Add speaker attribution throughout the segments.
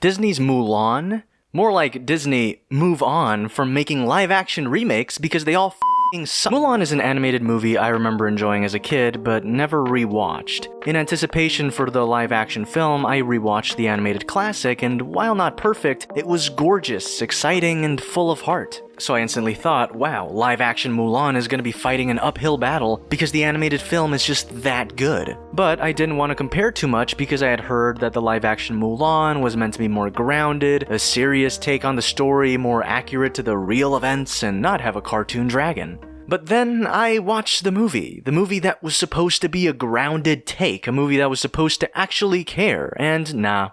Speaker 1: Disney's Mulan? More like Disney move on from making live-action remakes because they all f***ing suck. Mulan is an animated movie I remember enjoying as a kid, but never rewatched. In anticipation for the live-action film, I rewatched the animated classic, and while not perfect, it was gorgeous, exciting, and full of heart. So I instantly thought, wow, live-action Mulan is going to be fighting an uphill battle because the animated film is just that good. But I didn't want to compare too much because I had heard that the live-action Mulan was meant to be more grounded, a serious take on the story, more accurate to the real events, and not have a cartoon dragon. But then I watched the movie that was supposed to be a grounded take, a movie that was supposed to actually care, and nah.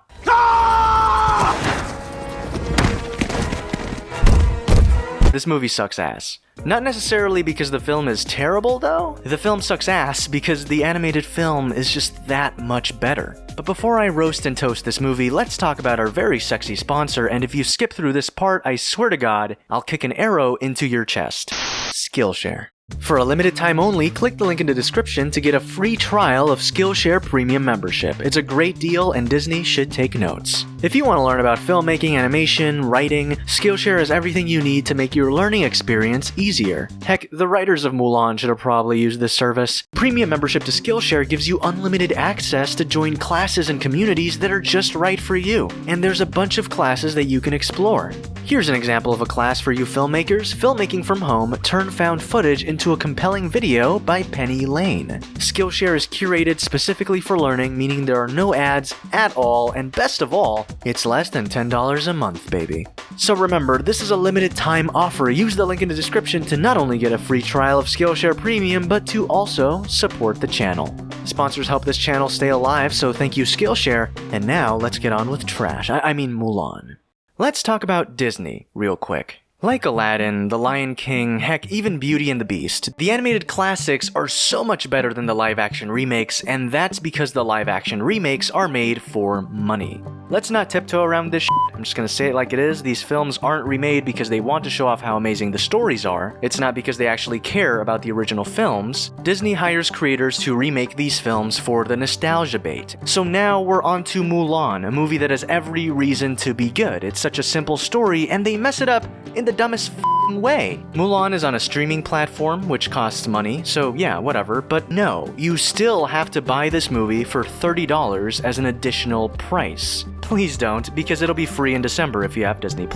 Speaker 1: This movie sucks ass. Not necessarily because the film is terrible, though. The film sucks ass because the animated film is just that much better. But before I roast and toast this movie, let's talk about our very sexy sponsor, and if you skip through this part, I swear to God, I'll kick an arrow into your chest. Skillshare. For a limited time only, click the link in the description to get a free trial of Skillshare Premium membership. It's a great deal and Disney should take notes. If you want to learn about filmmaking, animation, writing, Skillshare has everything you need to make your learning experience easier. Heck, the writers of Mulan should have probably used this service. Premium membership to Skillshare gives you unlimited access to join classes and communities that are just right for you. And there's a bunch of classes that you can explore. Here's an example of a class for you filmmakers, Filmmaking from Home, Turn Found Footage into a Compelling Video by Penny Lane. Skillshare is curated specifically for learning, meaning there are no ads at all, and best of all, it's less than $10 a month, baby. So remember, this is a limited time offer. Use the link in the description to not only get a free trial of Skillshare Premium, but to also support the channel. Sponsors help this channel stay alive, so thank you Skillshare, and now let's get on with trash. I mean Mulan. Let's talk about Disney real quick. Like Aladdin, The Lion King, heck, even Beauty and the Beast, the animated classics are so much better than the live-action remakes, and that's because the live-action remakes are made for money. Let's not tiptoe around this shit. I'm just gonna say it like it is. These films aren't remade because they want to show off how amazing the stories are. It's not because they actually care about the original films. Disney hires creators to remake these films for the nostalgia bait. So now we're on to Mulan, a movie that has every reason to be good. It's such a simple story, and they mess it up in the dumbest way. Mulan is on a streaming platform, which costs money, so yeah, whatever, but no, you still have to buy this movie for $30 as an additional price. Please don't, because it'll be free in December if you have Disney+.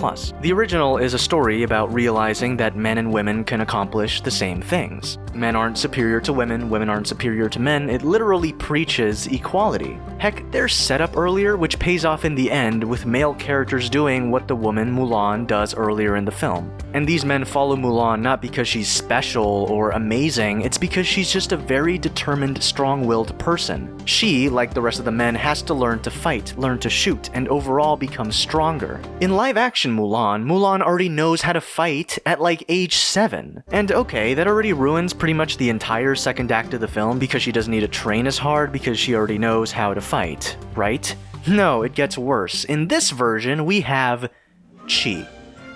Speaker 1: The original is a story about realizing that men and women can accomplish the same things. Men aren't superior to women, women aren't superior to men. It literally preaches equality. Heck, there's setup earlier, which pays off in the end with male characters doing what the woman Mulan does earlier in the film. And these men follow Mulan not because she's special or amazing, it's because she's just a very determined, strong-willed person. She, like the rest of the men, has to learn to fight, learn to shoot, and overall become stronger. In live-action Mulan, Mulan already knows how to fight at like age 7. And okay, that already ruins pretty much the entire second act of the film because she doesn't need to train as hard because she already knows how to fight, right? No, it gets worse. In this version, we have Chi.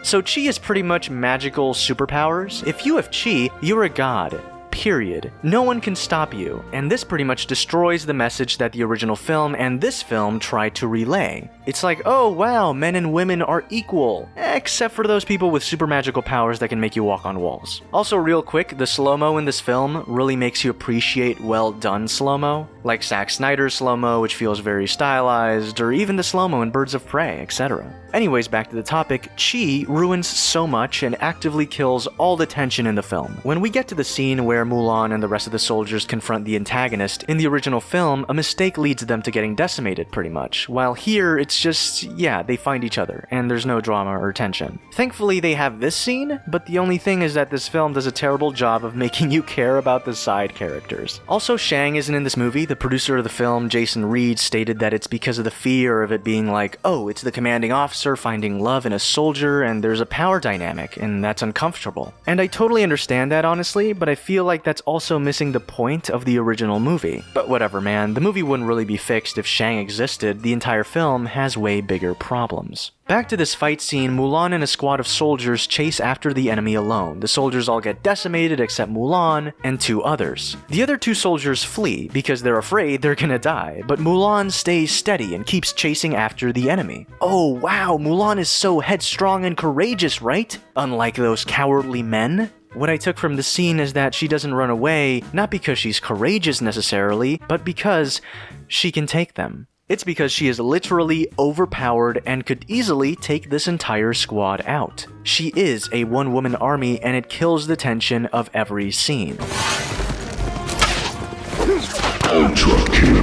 Speaker 1: So Chi is pretty much magical superpowers. If you have Chi, you're a god. Period. No one can stop you, and this pretty much destroys the message that the original film and this film tried to relay. It's like, oh wow, men and women are equal, except for those people with super magical powers that can make you walk on walls. Also real quick, the slow-mo in this film really makes you appreciate well done slow-mo, like Zack Snyder's slow-mo, which feels very stylized, or even the slow-mo in Birds of Prey, etc. Anyways, back to the topic, Chi ruins so much and actively kills all the tension in the film. When we get to the scene where Mulan and the rest of the soldiers confront the antagonist, in the original film, a mistake leads them to getting decimated, pretty much. While here, it's just, yeah, they find each other, and there's no drama or tension. Thankfully, they have this scene, but the only thing is that this film does a terrible job of making you care about the side characters. Also, Shang isn't in this movie. The producer of the film, Jason Reed, stated that it's because of the fear of it being like, oh, it's the commanding officer finding love in a soldier, and there's a power dynamic, and that's uncomfortable. And I totally understand that, honestly, but I feel like like that's also missing the point of the original movie. But whatever, man, the movie wouldn't really be fixed if Shang existed. The entire film has way bigger problems. Back to this fight scene, Mulan and a squad of soldiers chase after the enemy alone. The soldiers all get decimated except Mulan and 2 others. The other 2 soldiers flee because they're afraid they're gonna die, but Mulan stays steady and keeps chasing after the enemy. Oh wow, Mulan is so headstrong and courageous, right? Unlike those cowardly men. What I took from the scene is that she doesn't run away, not because she's courageous necessarily, but because she can take them. It's because she is literally overpowered and could easily take this entire squad out. She is a one-woman army and it kills the tension of every scene.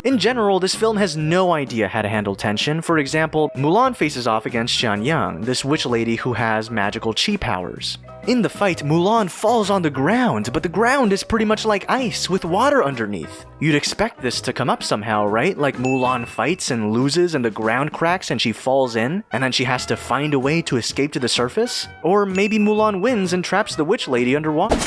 Speaker 1: In general, this film has no idea how to handle tension. For example, Mulan faces off against Xian Yang, this witch lady who has magical chi powers. In the fight, Mulan falls on the ground, but the ground is pretty much like ice with water underneath. You'd expect this to come up somehow, right? Like Mulan fights and loses and the ground cracks and she falls in, and then she has to find a way to escape to the surface? Or maybe Mulan wins and traps the witch lady underwater.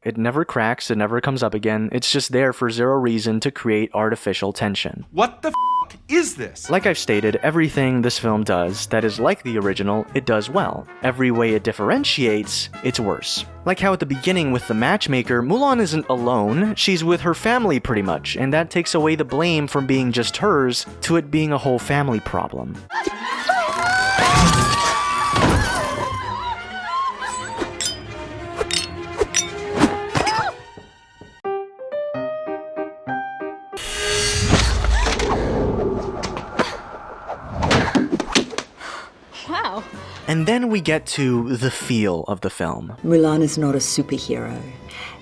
Speaker 1: It never cracks, it never comes up again, it's just there for zero reason to create artificial tension.
Speaker 2: What the f*** is this?
Speaker 1: Like I've stated, everything this film does that is like the original, it does well. Every way it differentiates, it's worse. Like how at the beginning with the matchmaker, Mulan isn't alone, she's with her family pretty much, and that takes away the blame from being just hers to it being a whole family problem. And then we get to the feel of the film.
Speaker 3: Mulan is not a superhero.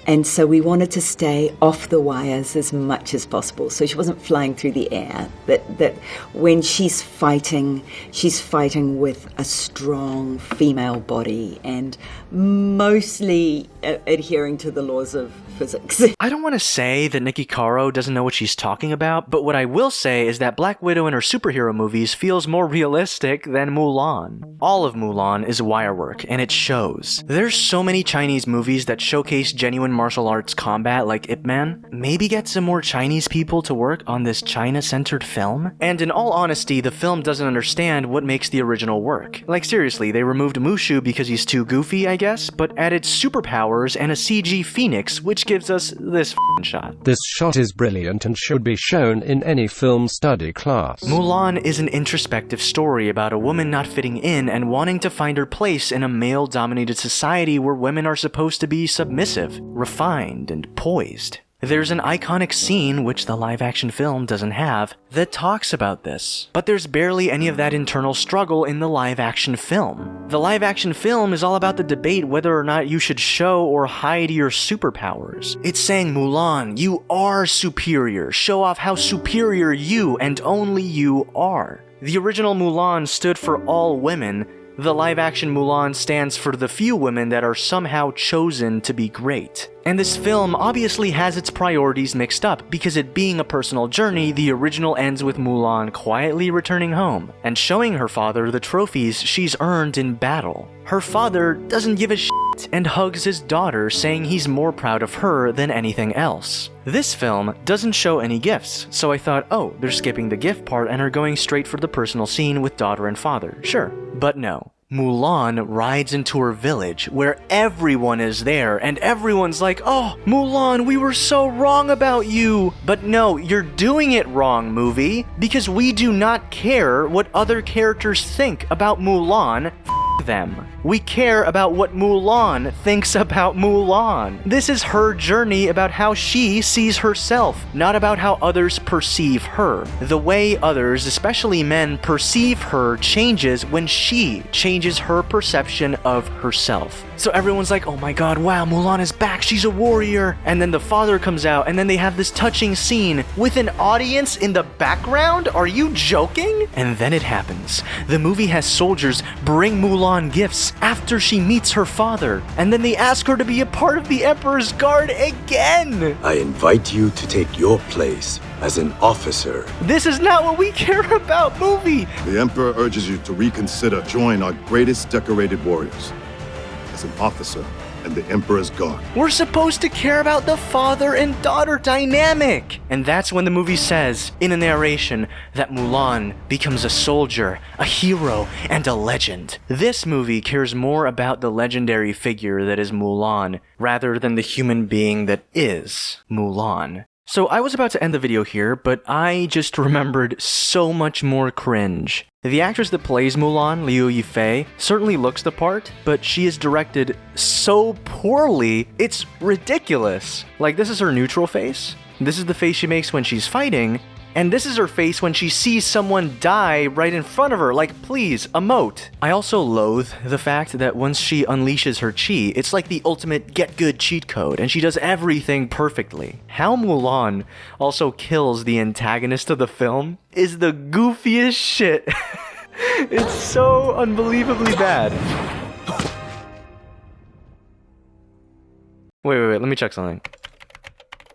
Speaker 3: And so we wanted to stay off the wires as much as possible. So she wasn't flying through the air. That when she's fighting with a strong female body and mostly adhering to the laws of physics.
Speaker 1: I don't want to say that Nikki Caro doesn't know what she's talking about, but what I will say is that Black Widow in her superhero movies feels more realistic than Mulan. All of Mulan is wire work, and it shows. There's so many Chinese movies that showcase genuine martial arts combat like Ip Man. Maybe get some more Chinese people to work on this China-centered film? And in all honesty, the film doesn't understand what makes the original work. Like seriously, they removed Mushu because he's too goofy, I guess, but added superpowers and a CG phoenix, which gives us this f***ing shot.
Speaker 4: This shot is brilliant and should be shown in any film study class.
Speaker 1: Mulan is an introspective story about a woman not fitting in and wanting to find her place in a male-dominated society where women are supposed to be submissive, refined, and poised. There's an iconic scene, which the live-action film doesn't have, that talks about this. But there's barely any of that internal struggle in the live-action film. The live-action film is all about the debate whether or not you should show or hide your superpowers. It's saying, Mulan, you are superior. Show off how superior you and only you are. The original Mulan stood for all women. The live-action Mulan stands for the few women that are somehow chosen to be great. And this film obviously has its priorities mixed up, because it being a personal journey, the original ends with Mulan quietly returning home and showing her father the trophies she's earned in battle. Her father doesn't give a shit and hugs his daughter, saying he's more proud of her than anything else. This film doesn't show any gifts, so I thought, oh, they're skipping the gift part and are going straight for the personal scene with daughter and father. Sure, but no. Mulan rides into her village where everyone is there and everyone's like, oh, Mulan, we were so wrong about you. But no, you're doing it wrong, movie, because we do not care what other characters think about Mulan. Them. We care about what Mulan thinks about Mulan. This is her journey about how she sees herself, not about how others perceive her. The way others, especially men, perceive her changes when she changes her perception of herself. So everyone's like, oh my god, wow, Mulan is back, she's a warrior. And then the father comes out and then they have this touching scene with an audience in the background? Are you joking? And then it happens. The movie has soldiers bring Mulan gifts after she meets her father, and then they ask her to be a part of the Emperor's Guard again!
Speaker 5: I invite you to take your place as an officer.
Speaker 1: This is not what we care about, movie!
Speaker 6: The Emperor urges you to reconsider. Join our greatest decorated warriors. As an officer, and the Emperor's gone.
Speaker 1: We're supposed to care about the father and daughter dynamic! And that's when the movie says, in a narration, that Mulan becomes a soldier, a hero, and a legend. This movie cares more about the legendary figure that is Mulan, rather than the human being that is Mulan. So I was about to end the video here, but I just remembered so much more cringe. The actress that plays Mulan, Liu Yifei, certainly looks the part, but she is directed so poorly, it's ridiculous. Like, this is her neutral face, this is the face she makes when she's fighting, and this is her face when she sees someone die right in front of her. Like, please, emote. I also loathe the fact that once she unleashes her chi, it's like the ultimate get-good cheat code, and she does everything perfectly. How Mulan also kills the antagonist of the film is the goofiest shit. It's so unbelievably bad. Wait, let me check something.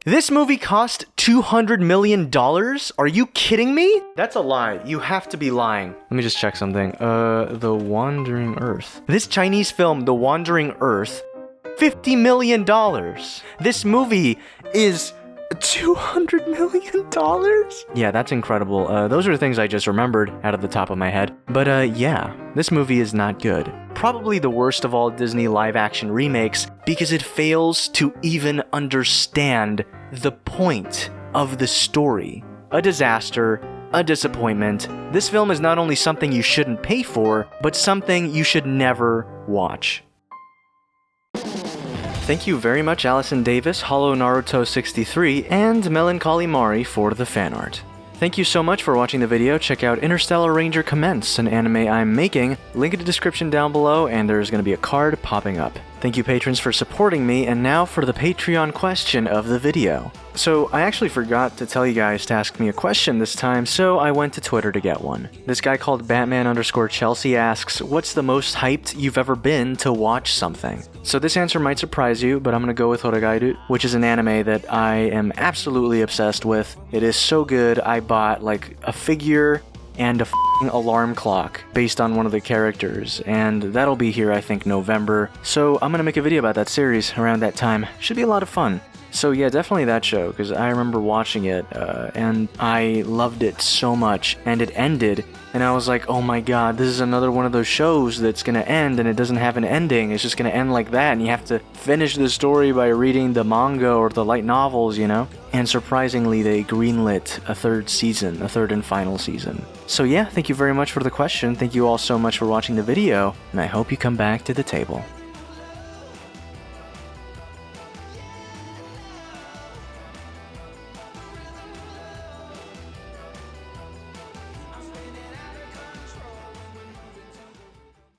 Speaker 1: This movie cost $200 million? Are you kidding me? That's a lie. You have to be lying. Let me just check something. The Wandering Earth. This Chinese film, The Wandering Earth, $50 million. This movie is $200 million? Yeah, that's incredible. Those are the things I just remembered out of the top of my head. But yeah, this movie is not good. Probably the worst of all Disney live-action remakes because it fails to even understand the point of the story. A disaster, a disappointment. This film is not only something you shouldn't pay for, but something you should never watch. Thank you very much Allison Davis, Hollow Naruto 63, and Melancholy Mari for the fan art. Thank you so much for watching the video. Check out Interstellar Ranger Commence, an anime I'm making. Link in the description down below, and there's going to be a card popping up. Thank you patrons for supporting me, and now for the Patreon question of the video. So, I actually forgot to tell you guys to ask me a question this time, so I went to Twitter to get one. This guy called Batman_Chelsea asks, what's the most hyped you've ever been to watch something? So this answer might surprise you, but I'm gonna go with Horagairu, which is an anime that I am absolutely obsessed with. It is so good, I bought like a figure and a f***ing alarm clock based on one of the characters, and that'll be here I think November, so I'm gonna make a video about that series around that time. Should be a lot of fun. So yeah, definitely that show, because I remember watching it, and I loved it so much, and it ended, and I was like, oh my god, this is another one of those shows that's gonna end, and it doesn't have an ending, it's just gonna end like that, and you have to finish the story by reading the manga or the light novels, you know? And surprisingly, they greenlit a third season, a third and final season. So yeah, thank you very much for the question, thank you all so much for watching the video, and I hope you come back to the table.